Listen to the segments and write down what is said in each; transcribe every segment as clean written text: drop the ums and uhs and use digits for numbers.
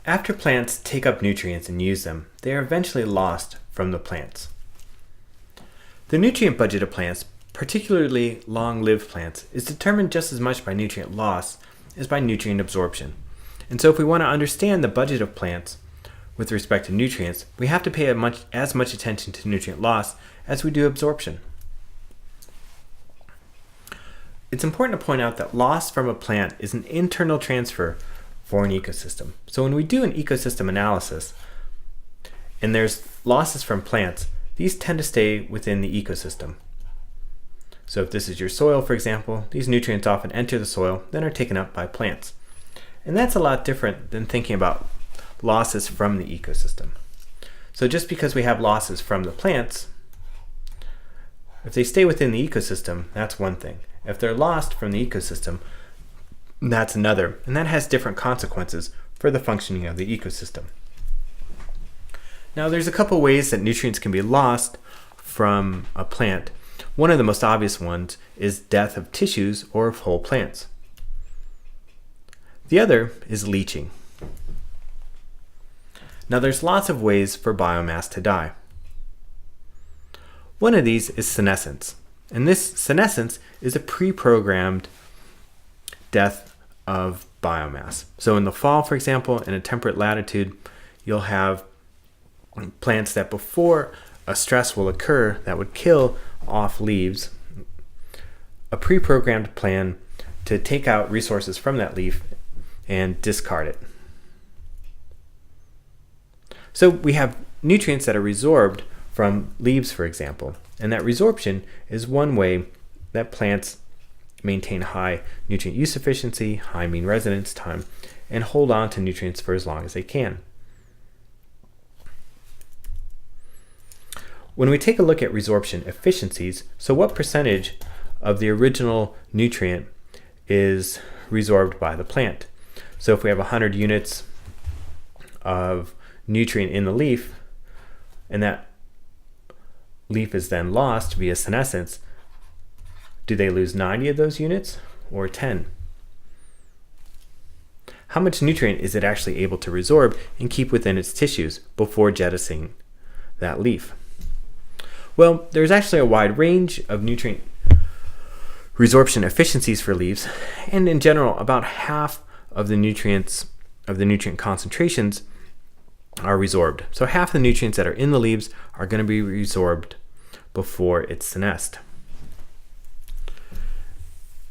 After plants take up nutrients and use them, they are eventually lost from the plants. The nutrient budget of plants, particularly long-lived plants, is determined just as much by nutrient loss as by nutrient absorption. And so if we want to understand the budget of plants with respect to nutrients, we have to pay as much attention to nutrient loss as we do absorption. It's important to point out that loss from a plant is an internal transfer for an ecosystem. So when we do an ecosystem analysis and there's losses from plants, these tend to stay within the ecosystem. So if this is your soil, for example, these nutrients often enter the soil, then are taken up by plants. And that's a lot different than thinking about losses from the ecosystem. So just because we have losses from the plants, if they stay within the ecosystem, that's one thing. If they're lost from the ecosystem, that's another, and that has different consequences for the functioning of the ecosystem. Now there's a couple ways that nutrients can be lost from a plant. One of the most obvious ones is death of tissues or of whole plants. The other is leaching. Now there's lots of ways for biomass to die. One of these is senescence, and this senescence is a pre-programmed death of biomass. So in the fall, for example, in a temperate latitude, you'll have plants that before a stress will occur that would kill off leaves, a pre-programmed plan to take out resources from that leaf and discard it. So we have nutrients that are resorbed from leaves, for example, and that resorption is one way that plants maintain high nutrient use efficiency, high mean residence time, and hold on to nutrients for as long as they can. When we take a look at resorption efficiencies, so what percentage of the original nutrient is resorbed by the plant? So if we have 100 units of nutrient in the leaf, and that leaf is then lost via senescence, do they lose 90 of those units or 10? How much nutrient is it actually able to resorb and keep within its tissues before jettisoning that leaf? Well, there's actually a wide range of nutrient resorption efficiencies for leaves, and in general, about half of the nutrient concentrations are resorbed. So half the nutrients that are in the leaves are going to be resorbed before it's senesced.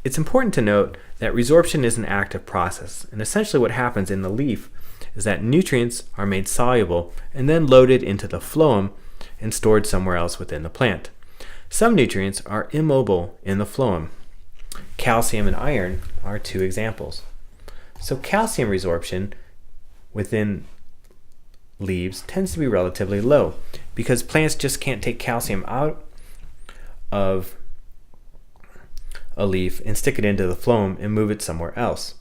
It's important to note that resorption is an active process, and essentially what happens in the leaf is that nutrients are made soluble and then loaded into the phloem and stored somewhere else within the plant. Some nutrients are immobile in the phloem. Calcium and iron are two examples. So calcium resorption within leaves tends to be relatively low because plants just can't take calcium out of a leaf and stick it into the phloem and move it somewhere else.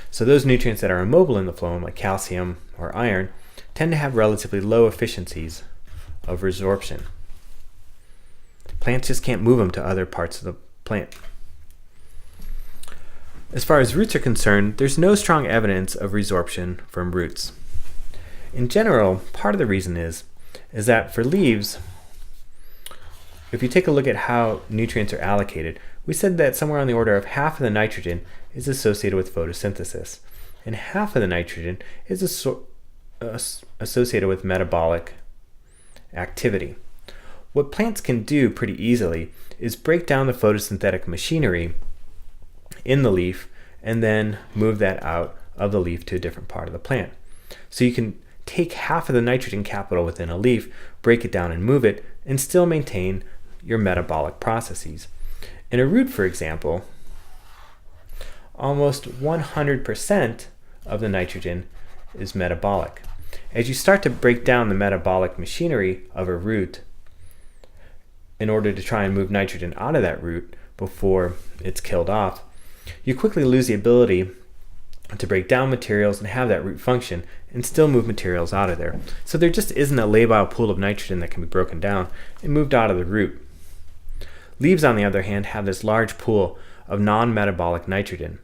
So those nutrients that are immobile in the phloem, like calcium or iron, tend to have relatively low efficiencies of resorption. Plants just can't move them to other parts of the plant. As far as roots are concerned, there's no strong evidence of resorption from roots. In general, part of the reason is that for leaves, if you take a look at how nutrients are allocated, we said that somewhere on the order of half of the nitrogen is associated with photosynthesis, and half of the nitrogen is associated with metabolic activity. What plants can do pretty easily is break down the photosynthetic machinery in the leaf and then move that out of the leaf to a different part of the plant. So you can take half of the nitrogen capital within a leaf, break it down and move it, and still maintain your metabolic processes. In a root, for example, almost 100% of the nitrogen is metabolic. As you start to break down the metabolic machinery of a root in order to try and move nitrogen out of that root before it's killed off, you quickly lose the ability to break down materials and have that root function and still move materials out of there. So there just isn't a labile pool of nitrogen that can be broken down and moved out of the root. Leaves, on the other hand, have this large pool of non-metabolic nitrogen.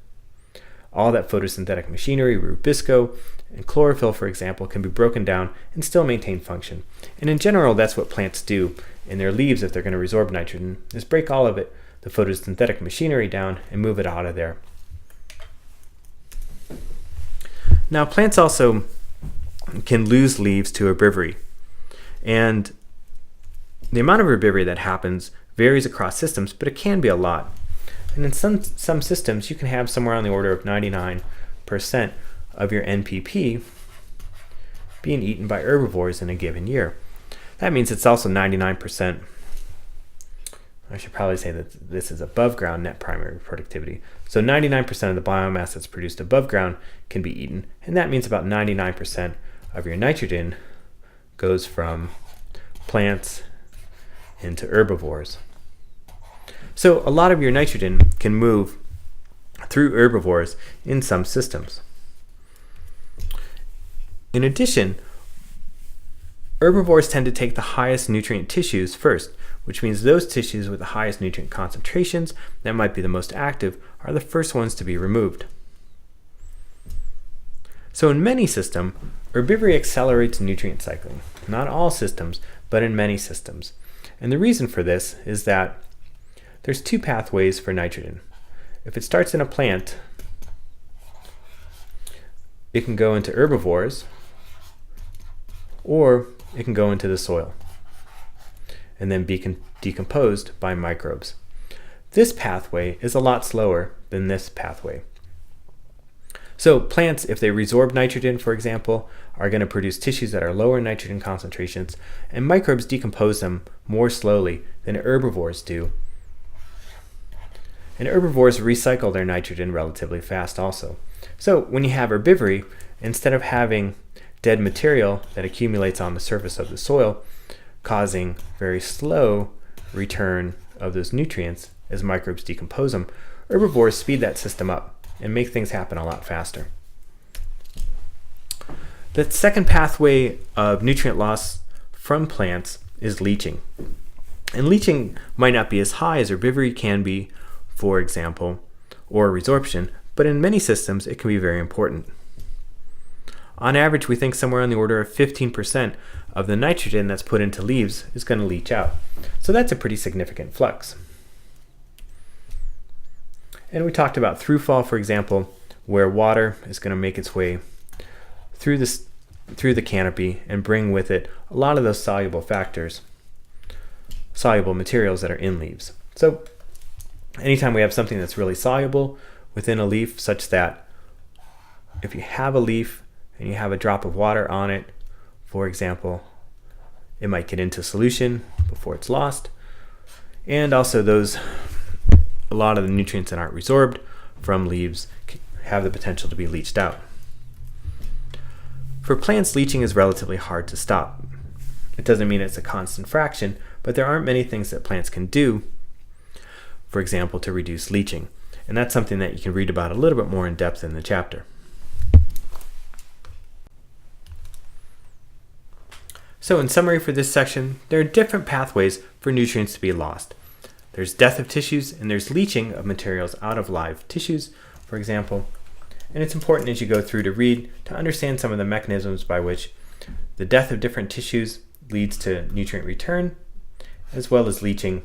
All that photosynthetic machinery, rubisco, and chlorophyll, for example, can be broken down and still maintain function. And in general, that's what plants do in their leaves if they're going to resorb nitrogen, is break all of it, the photosynthetic machinery, down and move it out of there. Now, plants also can lose leaves to herbivory. And the amount of herbivory that happens varies across systems, but it can be a lot. And in some systems, you can have somewhere on the order of 99% of your NPP being eaten by herbivores in a given year. That means it's also 99%. I should probably say that this is above ground net primary productivity. So 99% of the biomass that's produced above ground can be eaten, and that means about 99% of your nitrogen goes from plants into herbivores. So a lot of your nitrogen can move through herbivores in some systems. In addition, herbivores tend to take the highest nutrient tissues first, which means those tissues with the highest nutrient concentrations that might be the most active are the first ones to be removed. So in many systems, herbivory accelerates nutrient cycling. Not all systems, but in many systems. And the reason for this is that there's two pathways for nitrogen. If it starts in a plant, it can go into herbivores, or it can go into the soil and then be decomposed by microbes. This pathway is a lot slower than this pathway. So plants, if they resorb nitrogen, for example, are going to produce tissues that are lower in nitrogen concentrations, and microbes decompose them more slowly than herbivores do. And herbivores recycle their nitrogen relatively fast also. So when you have herbivory, instead of having dead material that accumulates on the surface of the soil, causing very slow return of those nutrients as microbes decompose them, herbivores speed that system up and make things happen a lot faster. The second pathway of nutrient loss from plants is leaching. And leaching might not be as high as herbivory can be, for example, or resorption, but in many systems it can be very important. On average, we think somewhere on the order of 15% of the nitrogen that's put into leaves is going to leach out. So that's a pretty significant flux. And we talked about throughfall, for example, where water is going to make its way through the canopy and bring with it a lot of those soluble factors, soluble materials that are in leaves. So anytime we have something that's really soluble within a leaf, such that if you have a leaf and you have a drop of water on it, for example, it might get into solution before it's lost. And also a lot of the nutrients that aren't resorbed from leaves have the potential to be leached out. For plants, leaching is relatively hard to stop. It doesn't mean it's a constant fraction, but there aren't many things that plants can do, for example, to reduce leaching. And that's something that you can read about a little bit more in depth in the chapter. So in summary for this section, there are different pathways for nutrients to be lost. There's death of tissues and there's leaching of materials out of live tissues, for example. And it's important as you go through to read to understand some of the mechanisms by which the death of different tissues leads to nutrient return, as well as leaching.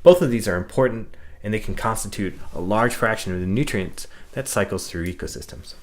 Both of these are important and they can constitute a large fraction of the nutrients that cycles through ecosystems.